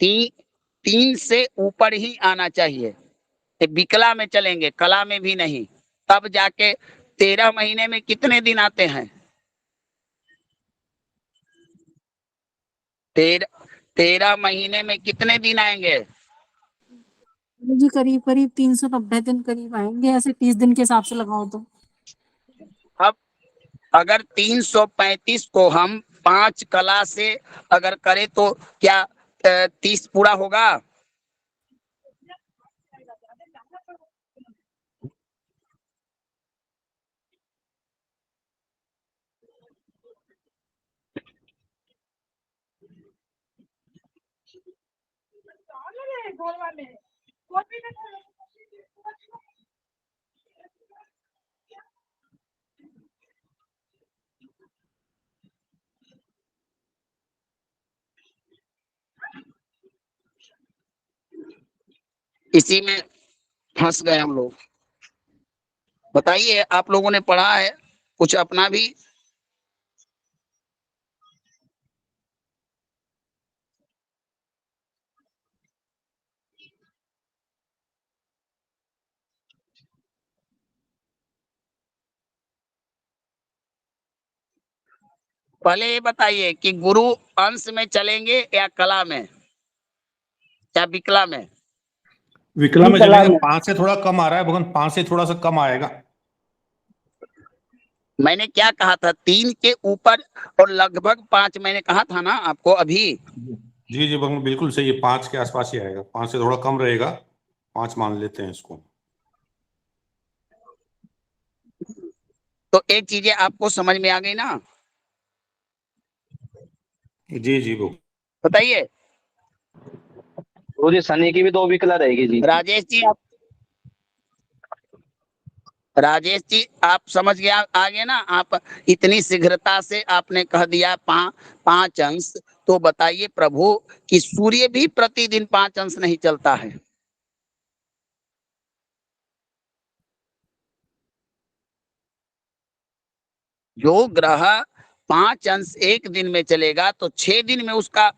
3 से ऊपर ही आना चाहिए। विकला में चलेंगे, कला में भी नहीं। तब जाके 13 महीने में कितने दिन आते हैं? 13 महीने में कितने दिन आएंगे? जी करीब करीब 390 दिन करीब आएंगे, ऐसे 30 दिन के हिसाब से लगाओ तो। अब अगर 335 को हम 5 कला से अगर करें तो क्या 30 पूरा होगा? इसी में फंस गए हम लोग। बताइए, आप लोगों ने पढ़ा है कुछ अपना भी? पहले ये बताइए कि गुरु अंश में चलेंगे या कला में या विकला में? विकला में विकला चलेंगे। में। 5 से थोड़ा कम आ रहा है भगवान, 5 से थोड़ा सा कम आएगा। मैंने क्या कहा था, 3 के ऊपर और लगभग 5 मैंने कहा था ना आपको अभी। जी जी भगवान, बिल्कुल सही है। 5 के आसपास ही आएगा, 5 से थोड़ा कम रहेगा। 5 मान लेते हैं इसको। तो एक चीजें आपको समझ में आ गई ना? जी जी वो बताइए गुरुजी शनि की भी 2 विकला रहेगी जी। राजेश जी, आप समझ गया, आ गए ना? आप इतनी शीघ्रता से आपने कह दिया 5 अंश। तो बताइए प्रभु कि सूर्य भी प्रतिदिन 5 अंश नहीं चलता है। जो ग्रह 5 अंश एक दिन में चलेगा तो 6 दिन में उसका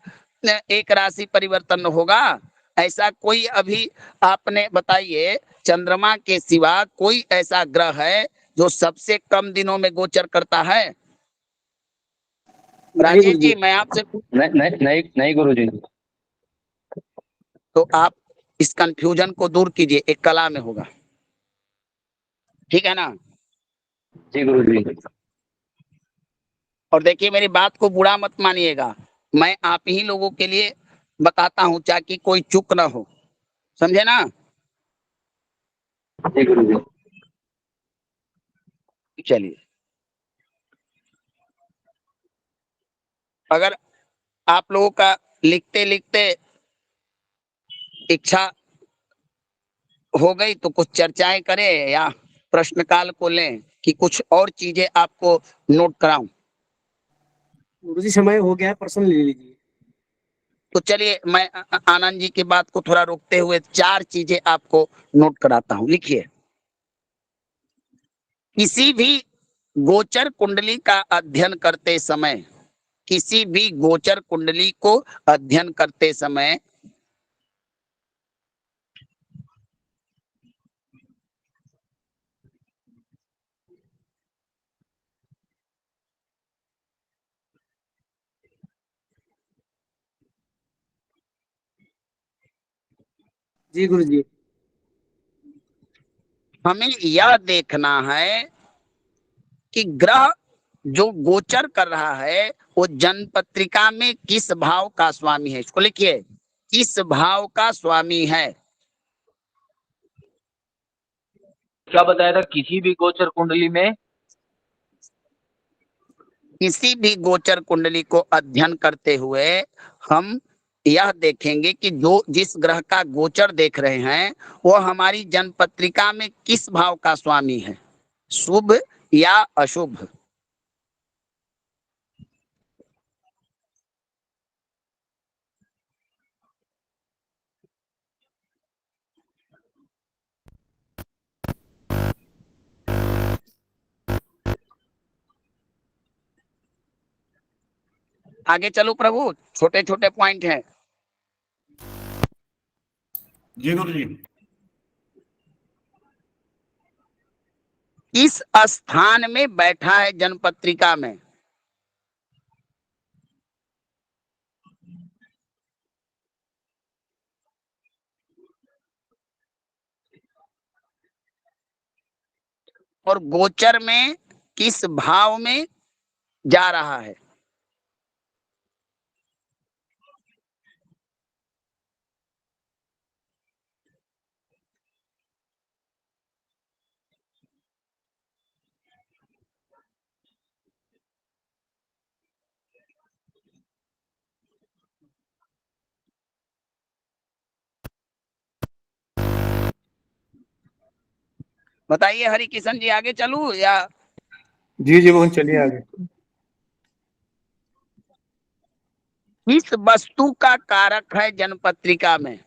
एक राशि परिवर्तन होगा। ऐसा कोई अभी आपने बताइए, चंद्रमा के सिवा कोई ऐसा ग्रह है जो सबसे कम दिनों में गोचर करता है? राजेश जी, मैं आपसे नहीं नहीं नहीं नहीं गुरुजी। तो आप इस कंफ्यूजन को दूर कीजिए, एक कला में होगा, ठीक है ना? जी गुरुजी। और देखिए, मेरी बात को बुरा मत मानिएगा, मैं आप ही लोगों के लिए बताता हूं ताकि कोई चूक ना हो, समझे ना? जी गुरुजी। चलिए, अगर आप लोगों का लिखते लिखते इच्छा हो गई तो कुछ चर्चाएं करें या प्रश्न काल को लें कि कुछ और चीजें आपको नोट कराऊं? गुरुजी समय हो गया है, पर्सन ले लीजिए। तो चलिए, मैं आनंद जी की बात को थोड़ा रोकते हुए 4 चीजें आपको नोट कराता हूं। लिखिए, किसी भी गोचर कुंडली का अध्ययन करते समय, किसी भी गोचर कुंडली को अध्ययन करते समय जी गुरुजी। हमें यह देखना है कि ग्रह जो गोचर कर रहा है वो जन्म पत्रिका में किस भाव का स्वामी है। इसको लिखिए, किस भाव का स्वामी है। क्या बताया था? किसी भी गोचर कुंडली में किसी भी गोचर कुंडली को अध्ययन करते हुए हम यह देखेंगे कि जो जिस ग्रह का गोचर देख रहे हैं वो हमारी जन्म पत्रिका में किस भाव का स्वामी है, शुभ या अशुभ। आगे चलो प्रभु, छोटे छोटे पॉइंट हैं। जी गुरु जी। किस स्थान में बैठा है जन्म पत्रिका में? और गोचर में किस भाव में जा रहा है? बताइए हरि किशन जी, आगे चलूं या? जी जी भगवान, चलिए आगे। किस वस्तु का कारक है जन्मपत्रिका में?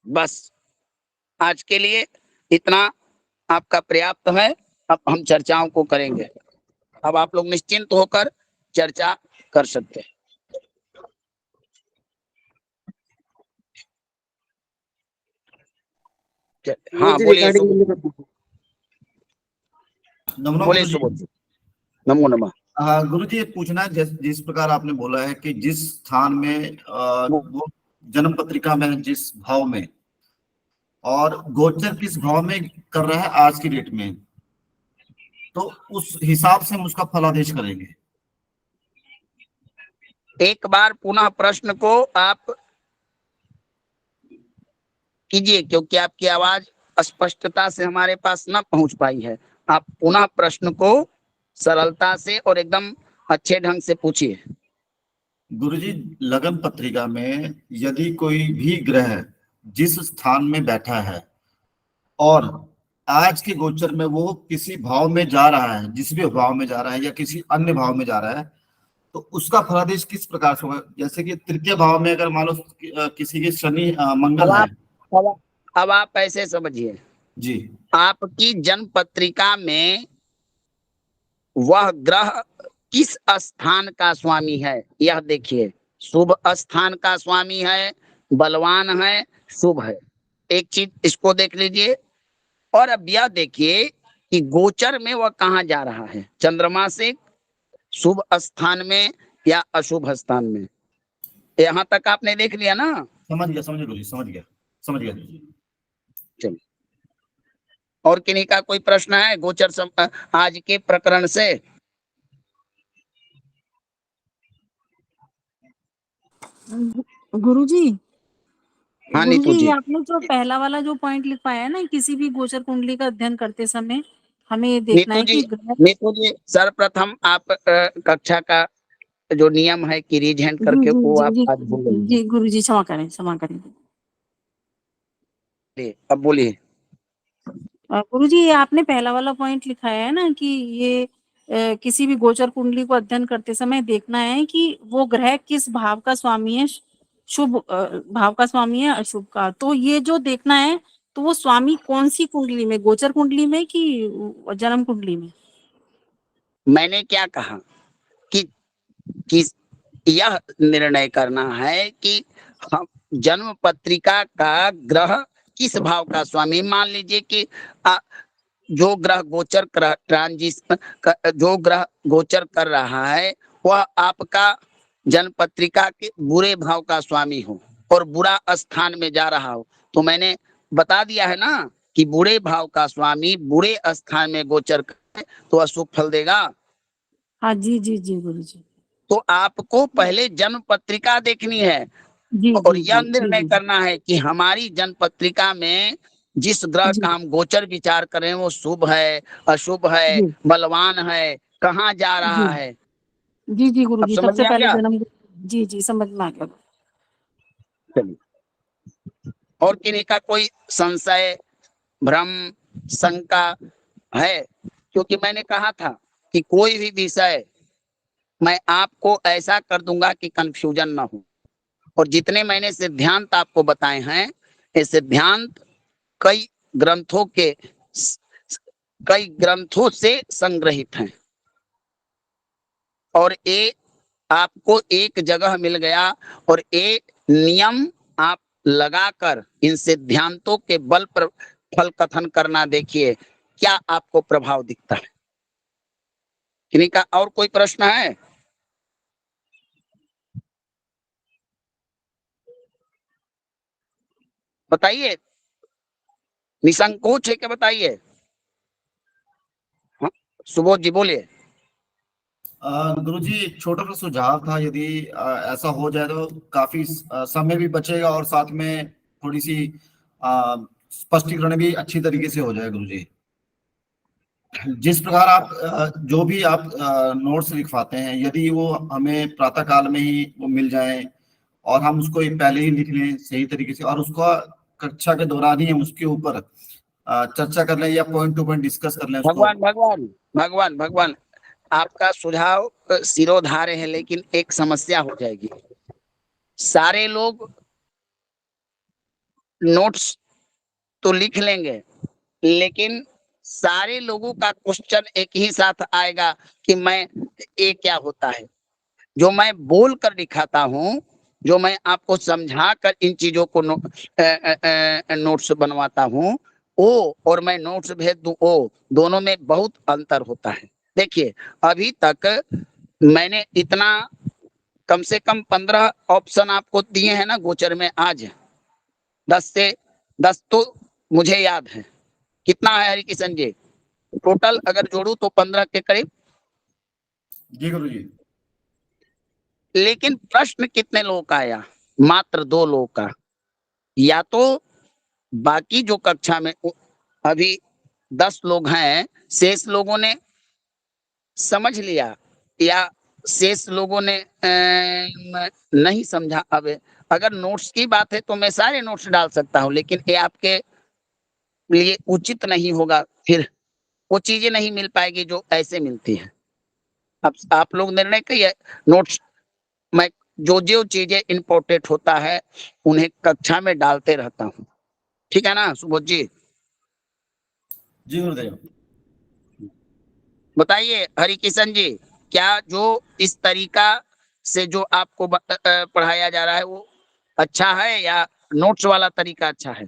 बस आज के लिए इतना आपका पर्याप्त है। अब हम चर्चाओं को करेंगे। अब आप लोग निश्चिंत होकर चर्चा कर सकते हैं। हाँ बोलिए सुबोध, नमो बोलिए गुरु जी। सुबोध जी। नमो नमः। गुरु जी, ये पूछना है, जिस प्रकार आपने बोला है कि जिस स्थान में वो जन्म पत्रिका में है, जिस भाव में, और गोचर किस भाव में कर रहा है आज की डेट में, तो उस हिसाब से हम उसका फलादेश करेंगे। एक बार पुनः प्रश्न को आप कीजिए, क्योंकि आपकी आवाज स्पष्टता से हमारे पास न पहुंच पाई है। आप पुनः प्रश्न को सरलता से और एकदम अच्छे ढंग से पूछिए। गुरुजी, लगन पत्रिका में यदि कोई भी ग्रह जिस स्थान में बैठा है और आज के गोचर में वो किसी भाव में जा रहा है, जिस भी भाव में जा रहा है या किसी अन्य भाव में जा रहा है, तो उसका फलादेश किस प्रकार से होगा? जैसे कि तृतीय भाव में अगर मान लो किसी के शनि मंगल है। अब आप ऐसे समझिए जी, आपकी जन्म पत्रिका में वह ग्रह किस स्थान का स्वामी है, यह देखिए। शुभ स्थान का स्वामी है, बलवान है, शुभ है। एक चीज इसको देख लीजिए। और अब यह देखिए कि गोचर में वह कहाँ जा रहा है, चंद्रमा से शुभ स्थान में या अशुभ स्थान में। यहाँ तक आपने देख लिया ना? समझ गया गुरुजी, समझ गया। चलिए, और किन्हीं का कोई प्रश्न है गोचर आज के प्रकरण से? गुरुजी, हाँ गुरुजी, नीतू जी। ये आपने जो पहला वाला जो पॉइंट लिखवाया है ना, किसी भी गोचर कुंडली का अध्ययन करते समय हमें ये देखना है कि नीतू जी सर्वप्रथम आप कक्षा का जो नियम है कि रीज हैंड करके वो आप आज भूल गए। जी गुरुजी, क्षमा करें। अब बोलिए। गुरुजी, ये आपने पहला वाला पॉइंट लिखाया है ना कि ये किसी भी गोचर कुंडली को अध्ययन करते समय देखना है कि वो ग्रह किस भाव का स्वामी है, शुभ भाव का स्वामी है, अशुभ का। तो ये जो देखना है, तो वो स्वामी कौन सी कुंडली में, गोचर कुंडली में कि जन्म कुंडली में? मैंने क्या कहा कि यह निर्णय करना है कि हम जन्म पत्रिका का ग्रह किस भाव का स्वामी। मान लीजिए कि जो ग्रह गोचर जो ग्रह गोचर कर रहा है वह आपका जन्म पत्रिका के बुरे भाव का स्वामी हो और बुरा स्थान में जा रहा हो, तो मैंने बता दिया है ना कि बुरे भाव का स्वामी बुरे स्थान में गोचर करे तो अशुभ फल देगा। हाँ जी गुरुजी। तो आपको पहले जन्म पत्रिका देखनी है और यह निर्णय करना है कि हमारी जन्म पत्रिका में जिस ग्रह का हम गोचर विचार करें वो शुभ है, अशुभ है, बलवान है, कहाँ जा रहा है। जी गुरुजी, सबसे पहले जन्म। जी समझ में आ गया। चलिए, और किन्हीं का कोई संशय, भ्रम, शंका है? क्योंकि मैंने कहा था कि कोई भी विषय मैं आपको ऐसा कर दूंगा कि कंफ्यूजन ना हो। और जितने मैंने सिद्धांत आपको बताए हैं, ये सिद्धांत कई ग्रंथों से संग्रहित हैं और ये आपको एक जगह मिल गया और एक नियम आप लगाकर इन सिद्धांतों के बल पर फल कथन करना, देखिए क्या आपको प्रभाव दिखता है। किन्हीं का और कोई प्रश्न है? बताइए, निसंकोच है क्या? बताइए। हाँ सुबोध जी बोलिए। गुरुजी, छोटा सा सुझाव था, यदि ऐसा हो जाए तो काफी समय भी बचेगा और साथ में थोड़ी सी स्पष्टीकरण भी अच्छी तरीके से हो जाए गुरुजी। जिस प्रकार आप जो भी आप नोट्स लिखवाते हैं, यदि वो हमें प्रातः काल में ही वो मिल जाए और हम उसको पहले ही लिख लें सही तरीके से, और उसको कक्षा के दौरान ही हम उसके ऊपर चर्चा कर लें या पॉइंट टू पॉइंट डिस्कस कर लें उसको। भगवान आपका सुझाव सिरोधार्य है, लेकिन एक समस्या हो जाएगी। सारे लोग नोट्स तो लिख लेंगे, लेकिन सारे लोगों का क्वेश्चन एक ही साथ आएगा कि मैं ये क्या होता है। जो मैं बोल कर दिखाता हूँ, जो मैं आपको समझा कर इन चीजों को नोट्स बनवाता हूँ, वो और मैं नोट्स भेज दूं, वो दोनों में बहुत अंतर होता है। देखिए, अभी तक मैंने इतना कम से कम 15 ऑप्शन आपको दिए हैं ना गोचर में। आज 10 से 10 तो मुझे याद है। कितना है हरिकिशन जी? टोटल अगर जोड़ू तो 15 के करीब। जी गुरु जी। लेकिन प्रश्न कितने लोगों का आया? मात्र 2 लोगों का। या तो बाकी जो कक्षा में अभी 10 लोग हैं, शेष लोगों ने समझ लिया या शेष लोगों ने नहीं समझा। अब अगर नोट्स की बात है तो मैं सारे नोट्स डाल सकता हूं, लेकिन ये आपके लिए उचित नहीं होगा, फिर वो चीजें नहीं मिल पाएगी जो ऐसे मिलती है। अब आप लोग निर्णय करिए। नोट्स मैं जो चीजें इम्पोर्टेंट होता है उन्हें कक्षा में डालते रहता हूँ। ठीक है ना सुबोध जी? जी गुरुदेव। बताइए हरिकिशन जी, क्या जो इस तरीका से जो आपको पढ़ाया जा रहा है वो अच्छा है या नोट्स वाला तरीका अच्छा है?